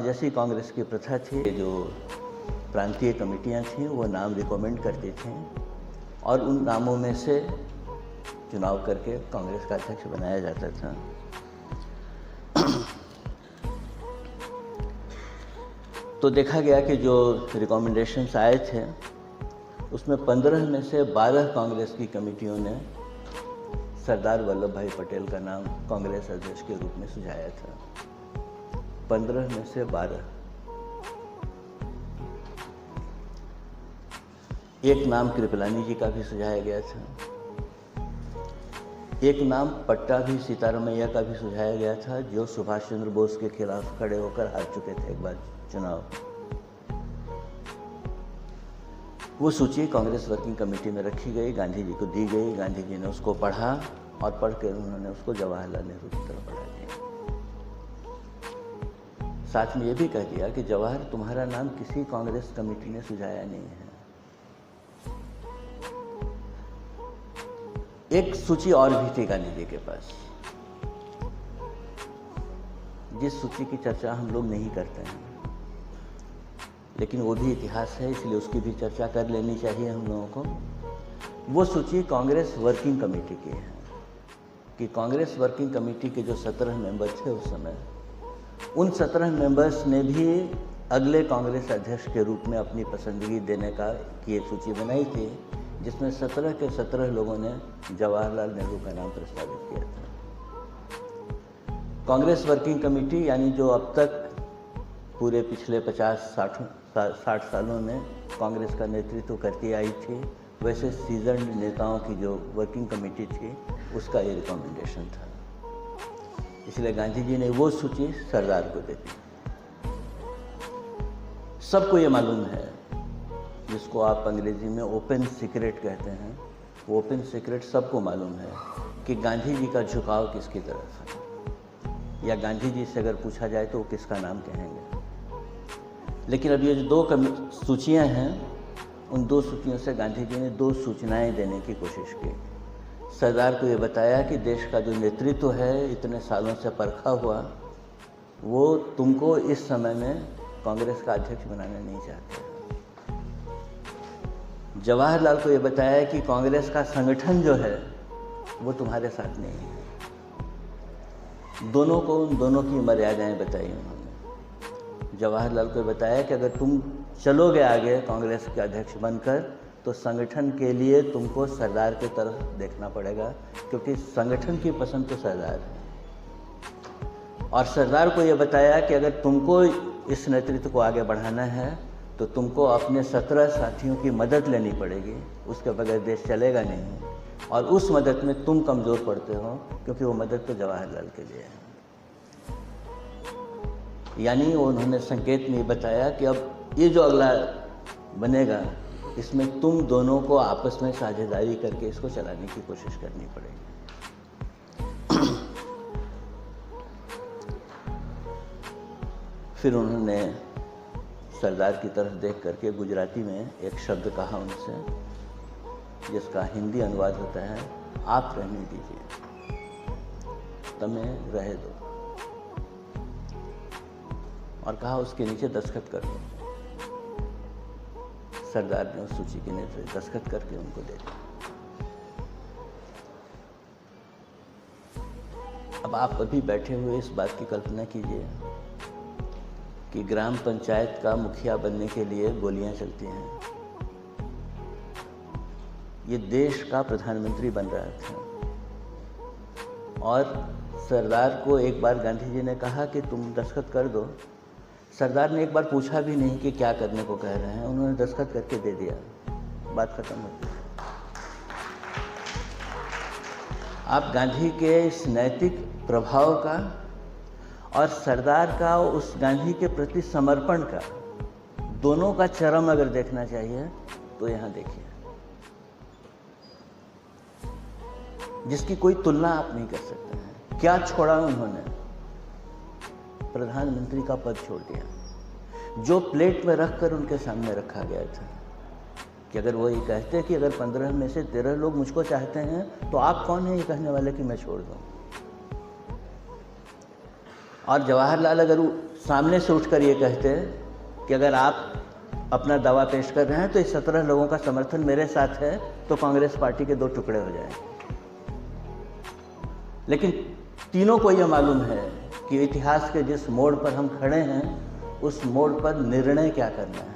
जैसी कांग्रेस की प्रथा थी, जो प्रांतीय कमेटियां थीं वो नाम रिकमेंड करती थीं और उन नामों में से चुनाव करके कांग्रेस का अध्यक्ष बनाया जाता था। तो देखा गया कि जो रिकमेंडेशंस आए थे उसमें 15 में से 12 कांग्रेस की कमेटियों ने सरदार वल्लभ भाई पटेल का नाम कांग्रेस अध्यक्ष के रूप में सुझाया था। 15 में से 12। एक नाम कृपलानी जी का भी सुझाया गया था। एक नाम पट्टाभी सीतारमैया का भी सुझाया गया था, जो सुभाष चंद्र बोस के खिलाफ खड़े होकर हार चुके थे एक बार चुनाव। वो सूची कांग्रेस वर्किंग कमेटी में रखी गई, गांधी जी को दी गई। गांधी जी ने उसको पढ़ा और पढ़ कर उन्होंने उसको जवाहरलाल नेहरू की तरफ बढ़ा दिया। साथ में ये भी कह दिया कि जवाहर, तुम्हारा नाम किसी कांग्रेस कमेटी ने सुझाया नहीं है। एक सूची और भी थी गांधी जी के पास, जिस सूची की चर्चा हम लोग नहीं करते हैं, लेकिन वो भी इतिहास है, इसलिए उसकी भी चर्चा कर लेनी चाहिए हम लोगों को। वो सूची कांग्रेस वर्किंग कमेटी की है कि कांग्रेस वर्किंग कमेटी के जो 17 मेंबर थे उस समय, उन 17 मेंबर्स ने भी अगले कांग्रेस अध्यक्ष के रूप में अपनी पसंदगी देने की एक सूची बनाई थी, जिसमें 17 के 17 लोगों ने जवाहरलाल नेहरू का नाम प्रस्तावित किया था। कांग्रेस वर्किंग कमेटी यानी जो अब तक पूरे पिछले 50-60 सालों में कांग्रेस का नेतृत्व करती आई थी, वैसे सीजन्ड नेताओं की जो वर्किंग कमेटी थी उसका ये रिकमेंडेशन था। इसलिए गांधी जी ने वो सूची सरदार को दे दी। सबको ये मालूम है, जिसको आप अंग्रेजी में ओपन सीक्रेट कहते हैं, वो ओपन सीक्रेट सबको मालूम है कि गांधी जी का झुकाव किसकी तरफ है, या गांधी जी से अगर पूछा जाए तो वो किसका नाम कहेंगे। लेकिन अब ये जो 2 सूचियां हैं, उन 2 सूचियों से गांधी जी ने 2 सूचनाएं देने की कोशिश की। सरदार को ये बताया कि देश का जो नेतृत्व है इतने सालों से परखा हुआ, वो तुमको इस समय में कांग्रेस का अध्यक्ष बनाना नहीं चाहते। जवाहरलाल को ये बताया कि कांग्रेस का संगठन जो है वो तुम्हारे साथ नहीं है। दोनों को उन दोनों की मर्यादाएं बताई उन्होंने। जवाहरलाल को बताया कि अगर तुम चलोगे आगे कांग्रेस के अध्यक्ष बनकर, तो संगठन के लिए तुमको सरदार की तरफ देखना पड़ेगा, क्योंकि संगठन की पसंद तो सरदार है। और सरदार को ये बताया कि अगर तुमको इस नेतृत्व को आगे बढ़ाना है तो तुमको अपने 17 साथियों की मदद लेनी पड़ेगी, उसके बगैर देश चलेगा नहीं। और उस मदद में तुम कमज़ोर पड़ते हो, क्योंकि वो मदद तो जवाहरलाल के लिए है। यानी उन्होंने संकेत में बताया कि अब ये जो अगला बनेगा, इसमें तुम दोनों को आपस में साझेदारी करके इसको चलाने की कोशिश करनी पड़ेगी। फिर उन्होंने सरदार की तरफ देख करके गुजराती में एक शब्द कहा उनसे, जिसका हिंदी अनुवाद होता है, आप रहने दीजिए, तमें रहे दो, और कहा उसके नीचे दस्तखत कर दो। सरदार ने उस सूची के नीचे दस्तखत करके उनको दे दिया। अब आप अभी बैठे हुए इस बात की कल्पना कीजिए कि ग्राम पंचायत का मुखिया बनने के लिए गोलियां चलती हैं। ये देश का प्रधानमंत्री बन रहा था, और सरदार को एक बार गांधी जी ने कहा कि तुम दस्तखत कर दो। सरदार ने एक बार पूछा भी नहीं कि क्या करने को कह रहे हैं, उन्होंने दस्तखत करके दे दिया, बात खत्म हो गई। आप गांधी के इस नैतिक प्रभाव का और सरदार का उस गांधी के प्रति समर्पण का, दोनों का चरम अगर देखना चाहिए तो यहाँ देखिए, जिसकी कोई तुलना आप नहीं कर सकते हैं। क्या छोड़ा उन्होंने? प्रधानमंत्री का पद छोड़ दिया, जो प्लेट में रखकर उनके सामने रखा गया था कि अगर वो ये कहते कि अगर 15 में से 13 लोग मुझको चाहते हैं तो आप कौन है ये कहने वाले कि मैं छोड़ दूं। और जवाहरलाल अगर सामने से उठकर ये कहते कि अगर आप अपना दावा पेश कर रहे हैं तो इस 17 लोगों का समर्थन मेरे साथ है तो कांग्रेस पार्टी के 2 टुकड़े हो जाएं। लेकिन तीनों को यह मालूम है कि इतिहास के जिस मोड़ पर हम खड़े हैं उस मोड़ पर निर्णय क्या करना है।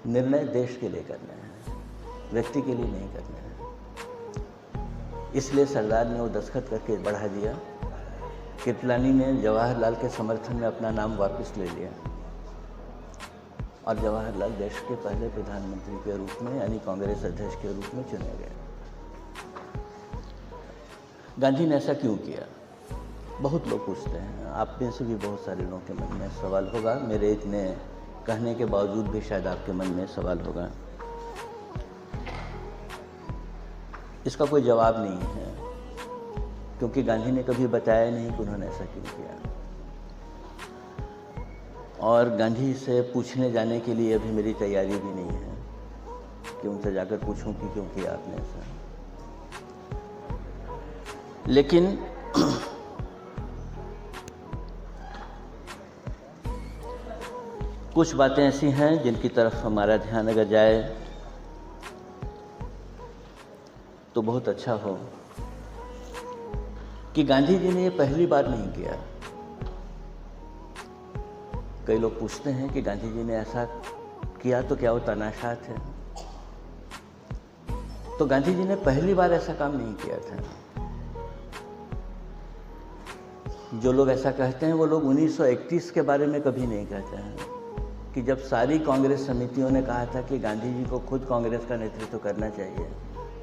निर्णय देश के लिए करना है, व्यक्ति के लिए नहीं करना है। इसलिए सरदार ने वो दस्तखत करके बढ़ा दिया। कृपलानी ने जवाहरलाल के समर्थन में अपना नाम वापस ले लिया और जवाहरलाल देश के पहले प्रधानमंत्री के रूप में यानी कांग्रेस अध्यक्ष के रूप में चुने गए। गांधी ने ऐसा क्यों किया? बहुत लोग पूछते हैं, आप में से भी बहुत सारे लोगों के मन में सवाल होगा, मेरे इतने कहने के बावजूद भी शायद आपके मन में सवाल होगा। इसका कोई जवाब नहीं है, क्योंकि गांधी ने कभी बताया नहीं कि उन्होंने ऐसा क्यों किया। और गांधी से पूछने जाने के लिए अभी मेरी तैयारी भी नहीं है कि उनसे जाकर पूछूं कि क्यों किया आपने ऐसा। लेकिन कुछ बातें ऐसी हैं जिनकी तरफ हमारा ध्यान अगर जाए तो बहुत अच्छा हो कि गांधी जी ने ये पहली बार नहीं किया। कई लोग पूछते हैं कि गांधी जी ने ऐसा किया तो क्या वो तानाशाह थे? तो गांधी जी ने पहली बार ऐसा काम नहीं किया था। जो लोग ऐसा कहते हैं वो लोग 1931 के बारे में कभी नहीं कहते हैं कि जब सारी कांग्रेस समितियों ने कहा था कि गांधी जी को खुद कांग्रेस का नेतृत्व करना चाहिए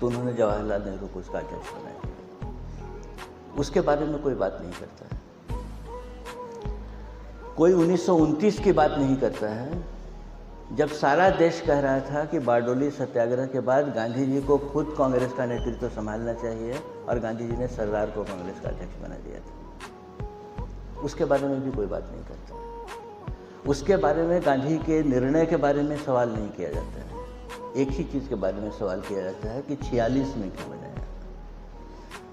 तो उन्होंने जवाहरलाल नेहरू को उसका अध्यक्ष बनाया। उसके बारे में कोई बात नहीं करता है। कोई 1929 की बात नहीं करता है जब सारा देश कह रहा था कि बारडोली सत्याग्रह के बाद गांधी जी को खुद कांग्रेस का नेतृत्व संभालना चाहिए और गांधी जी ने सरदार को कांग्रेस का अध्यक्ष बना दिया था। उसके बारे में भी कोई बात नहीं करता। उसके बारे में गांधी के निर्णय के बारे में सवाल नहीं किया जाता है। एक ही चीज़ के बारे में सवाल किया जाता है कि 46 में क्यों बनाया।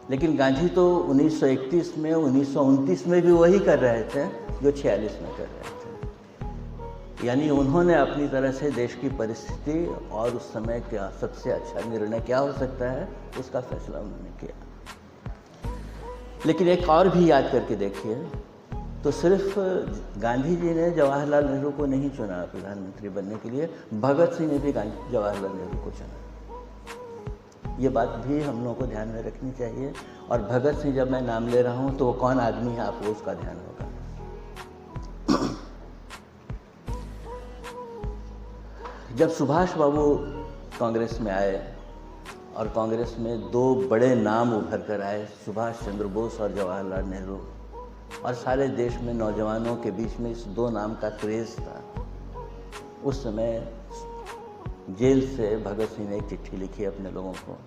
लेकिन गांधी तो 1931 में 1929 में भी वही कर रहे थे जो 46 में कर रहे थे। यानी उन्होंने अपनी तरह से देश की परिस्थिति और उस समय क्या सबसे अच्छा निर्णय क्या हो सकता है उसका फैसला उन्होंने किया। लेकिन एक और भी याद करके देखिए तो सिर्फ गांधी जी ने जवाहरलाल नेहरू को नहीं चुना प्रधानमंत्री बनने के लिए, भगत सिंह ने भी जवाहरलाल नेहरू को चुना। ये बात भी हम लोगों को ध्यान में रखनी चाहिए। और भगत सिंह जब मैं नाम ले रहा हूँ तो वो कौन आदमी है आपको उसका ध्यान होगा। जब सुभाष बाबू कांग्रेस में आए और कांग्रेस में 2 बड़े नाम उभर कर आए, सुभाष चंद्र बोस और जवाहरलाल नेहरू, और सारे देश में नौजवानों के बीच में इस 2 नाम का क्रेज़ था। उस समय जेल से भगत सिंह ने एक चिट्ठी लिखी अपने लोगों को,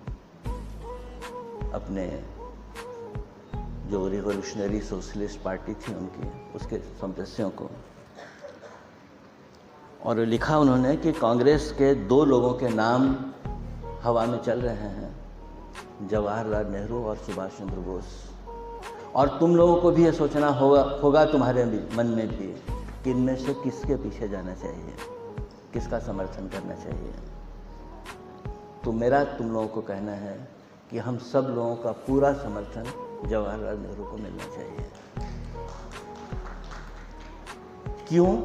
अपने जो रिवॉल्यूशनरी सोशलिस्ट पार्टी थी उनकी, उसके सदस्यों को, और लिखा उन्होंने कि कांग्रेस के 2 लोगों के नाम हवा में चल रहे हैं, जवाहरलाल नेहरू और सुभाष चंद्र बोस, और तुम लोगों को भी ये सोचना होगा तुम्हारे मन में भी कि इनमें से किसके पीछे जाना चाहिए, किसका समर्थन करना चाहिए। तो मेरा तुम लोगों को कहना है कि हम सब लोगों का पूरा समर्थन जवाहरलाल नेहरू को मिलना चाहिए। क्यों?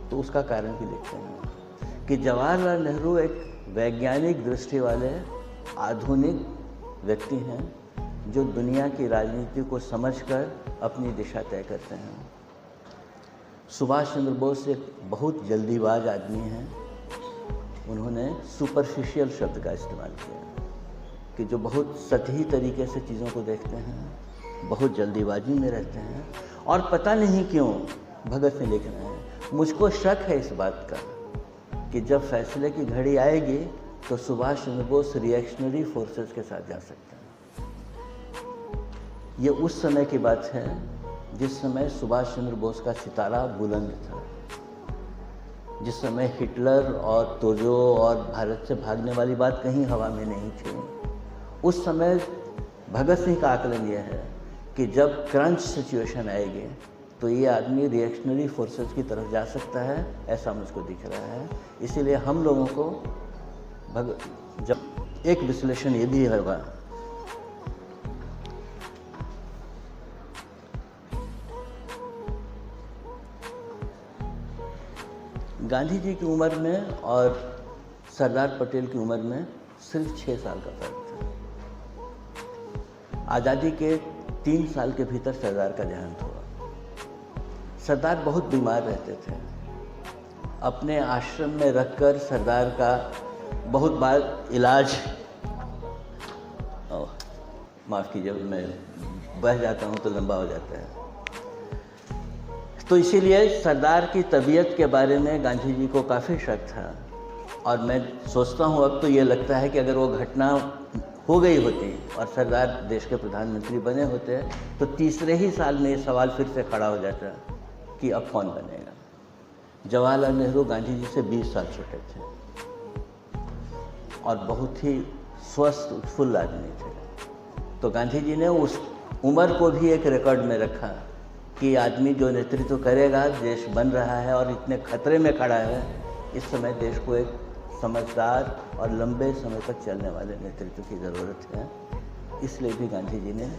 तो उसका कारण भी देखते हैं कि जवाहरलाल नेहरू एक वैज्ञानिक दृष्टि वाले आधुनिक व्यक्ति हैं जो दुनिया की राजनीति को समझकर अपनी दिशा तय करते हैं। सुभाष चंद्र बोस एक बहुत जल्दीबाज आदमी हैं। उन्होंने सुपरफिशियल शब्द का इस्तेमाल किया कि जो बहुत सतही तरीके से चीज़ों को देखते हैं, बहुत जल्दीबाजी में रहते हैं। और पता नहीं क्यों भगत सिंह लिख रहे हैं, मुझको शक है इस बात का कि जब फैसले की घड़ी आएगी तो सुभाष चंद्र बोस रिएक्शनरी फोर्सेस के साथ जा सकते हैं। ये उस समय की बात है जिस समय सुभाष चंद्र बोस का सितारा बुलंद था, जिस समय हिटलर और तोजो और भारत से भागने वाली बात कहीं हवा में नहीं थी। उस समय भगत सिंह का आकलन यह है कि जब क्रंच सिचुएशन आएगी तो ये आदमी रिएक्शनरी फोर्सेस की तरफ जा सकता है, ऐसा मुझको दिख रहा है। इसीलिए हम लोगों को जब एक विश्लेषण ये भी होगा, गांधी जी की उम्र में और सरदार पटेल की उम्र में सिर्फ 6 साल का फर्क था। आज़ादी के 3 साल के भीतर सरदार का देहांत हुआ। सरदार बहुत बीमार रहते थे। अपने आश्रम में रखकर सरदार का बहुत बार इलाज, माफ़ कीजिए मैं बह जाता हूँ तो लंबा हो जाता है। तो इसीलिए सरदार की तबीयत के बारे में गांधी जी को काफ़ी शक था। और मैं सोचता हूँ अब तो ये लगता है कि अगर वो घटना हो गई होती और सरदार देश के प्रधानमंत्री बने होते तो तीसरे ही साल में ये सवाल फिर से खड़ा हो जाता कि अब कौन बनेगा। जवाहरलाल नेहरू गांधी जी से 20 साल छोटे थे और बहुत ही स्वस्थ उत्फुल्ल आदमी थे। तो गांधी जी ने उस उम्र को भी एक रिकॉर्ड में रखा कि आदमी जो नेतृत्व करेगा, देश बन रहा है और इतने खतरे में खड़ा है, इस समय देश को एक समझदार और लंबे समय तक चलने वाले नेतृत्व की ज़रूरत है। इसलिए भी गांधी जी ने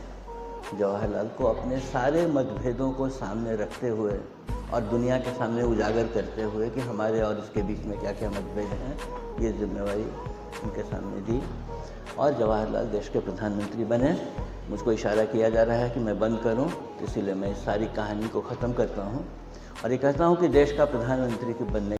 जवाहरलाल को अपने सारे मतभेदों को सामने रखते हुए और दुनिया के सामने उजागर करते हुए कि हमारे और इसके बीच में क्या क्या मतभेद हैं, ये जिम्मेवारी उनके सामने दी और जवाहरलाल देश के प्रधानमंत्री बने। मुझको इशारा किया जा रहा है कि मैं बंद करूं, इसीलिए मैं इस सारी कहानी को ख़त्म करता हूं और ये कहता हूं कि देश का प्रधानमंत्री के बनने